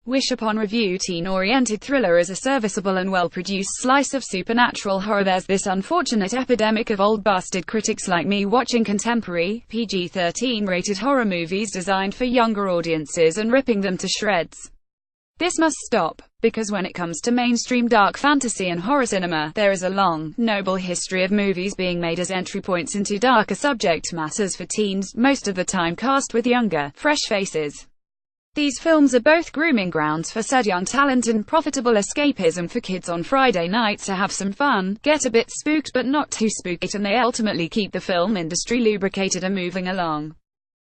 Wish Upon Review. Teen-oriented thriller is a serviceable and well-produced slice of supernatural horror. There's this unfortunate epidemic of old bastard critics like me watching contemporary, PG-13 rated horror movies designed for younger audiences and ripping them to shreds. This must stop, because when it comes to mainstream dark fantasy and horror cinema, there is a long, noble history of movies being made as entry points into darker subject matters for teens, most of the time cast with younger, fresh faces. These films are both grooming grounds for said young talent and profitable escapism for kids on Friday nights to have some fun, get a bit spooked but not too spooked, and they ultimately keep the film industry lubricated and moving along.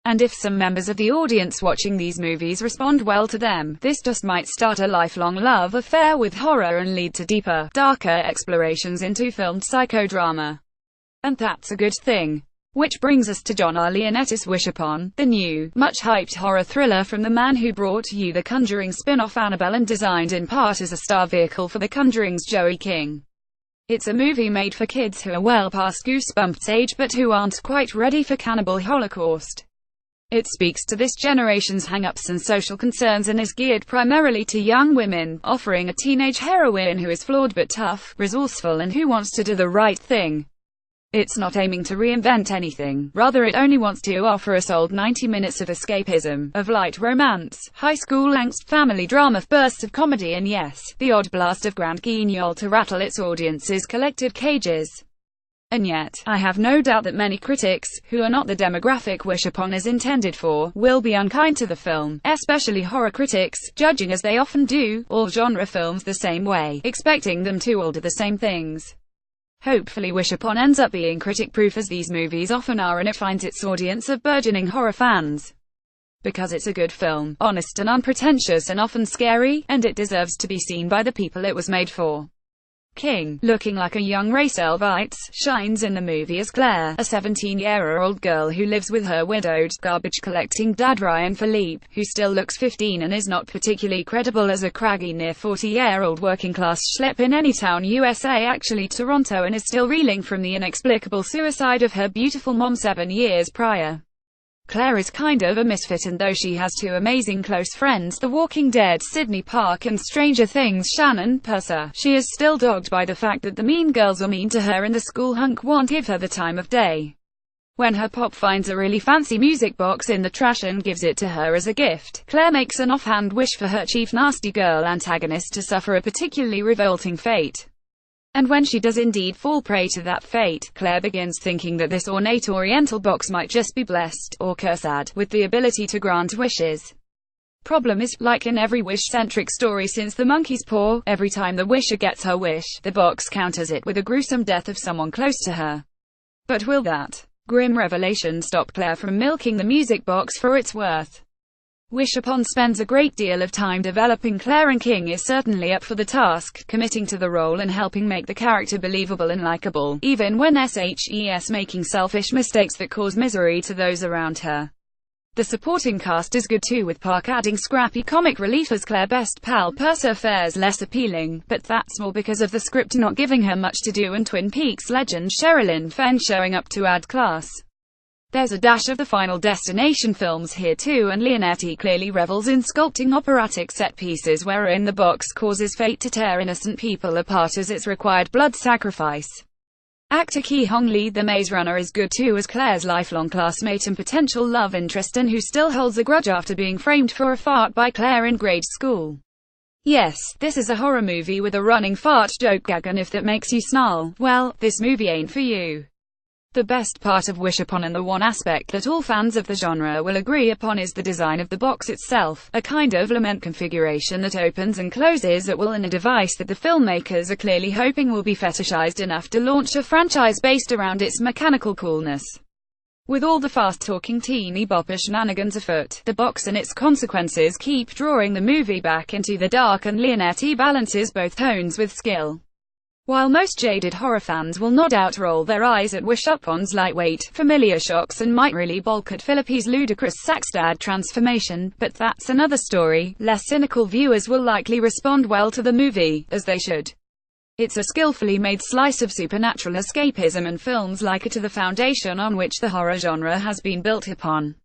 And if some members of the audience watching these movies respond well to them, this just might start a lifelong love affair with horror and lead to deeper, darker explorations into filmed psychodrama. And that's a good thing. Which brings us to John R. Leonetti's Wish Upon, the new, much-hyped horror thriller from the man who brought you the Conjuring spin-off Annabelle and designed in part as a star vehicle for The Conjuring's Joey King. It's a movie made for kids who are well past Goosebumps age but who aren't quite ready for Cannibal Holocaust. It speaks to this generation's hang-ups and social concerns and is geared primarily to young women, offering a teenage heroine who is flawed but tough, resourceful and who wants to do the right thing. It's not aiming to reinvent anything, rather it only wants to offer us old 90 minutes of escapism, of light romance, high school angst, family drama, bursts of comedy and yes, the odd blast of grand guignol to rattle its audience's collective cages. And yet, I have no doubt that many critics, who are not the demographic Wish Upon is intended for, will be unkind to the film, especially horror critics, judging as they often do, all genre films the same way, expecting them to all do the same things. Hopefully Wish Upon ends up being critic-proof as these movies often are, and it finds its audience of burgeoning horror fans. Because it's a good film, honest and unpretentious and often scary, and it deserves to be seen by the people it was made for. King, looking like a young Ra's al Ghul, shines in the movie as Claire, a 17-year-old girl who lives with her widowed, garbage-collecting dad Ryan Philippe, who still looks 15 and is not particularly credible as a craggy near 40-year-old working-class schlep in Anytown, USA, actually Toronto, and is still reeling from the inexplicable suicide of her beautiful mom 7 years prior. Claire is kind of a misfit, and though she has two amazing close friends, The Walking Dead Sydney Park and Stranger Things Shannon Purser, she is still dogged by the fact that the mean girls are mean to her and the school hunk won't give her the time of day. When her pop finds a really fancy music box in the trash and gives it to her as a gift, Claire makes an offhand wish for her chief nasty girl antagonist to suffer a particularly revolting fate. And when she does indeed fall prey to that fate, Claire begins thinking that this ornate oriental box might just be blessed, or cursed, with the ability to grant wishes. Problem is, like in every wish-centric story since The Monkey's Paw, every time the wisher gets her wish, the box counters it with a gruesome death of someone close to her. But will that grim revelation stop Claire from milking the music box for its worth? Wish Upon spends a great deal of time developing Claire, and King is certainly up for the task, committing to the role and helping make the character believable and likable, even when she's making selfish mistakes that cause misery to those around her. The supporting cast is good too, with Park adding scrappy comic relief as Claire best pal Purser fares less appealing, but that's more because of the script not giving her much to do and Twin Peaks legend Sherilyn Fenn showing up to add class. There's a dash of the Final Destination films here too, and Leonetti clearly revels in sculpting operatic set pieces wherein the box causes fate to tear innocent people apart as its required blood sacrifice. Actor Ki Hong Lee, the Maze Runner, is good too as Claire's lifelong classmate and potential love interest, and who still holds a grudge after being framed for a fart by Claire in grade school. Yes, this is a horror movie with a running fart joke gag, and if that makes you snarl, well, this movie ain't for you. The best part of Wish Upon, and the one aspect that all fans of the genre will agree upon, is the design of the box itself, a kind of lament configuration that opens and closes at will, and a device that the filmmakers are clearly hoping will be fetishized enough to launch a franchise based around its mechanical coolness. With all the fast-talking teeny bopper shenanigans afoot, the box and its consequences keep drawing the movie back into the dark, and Leonetti balances both tones with skill. While most jaded horror fans will no doubt roll their eyes at Wish Upon's lightweight, familiar shocks and might really balk at Philippe's ludicrous Saxdad transformation, but that's another story. Less cynical viewers will likely respond well to the movie, as they should. It's a skillfully made slice of supernatural escapism, and films like it are the foundation on which the horror genre has been built upon.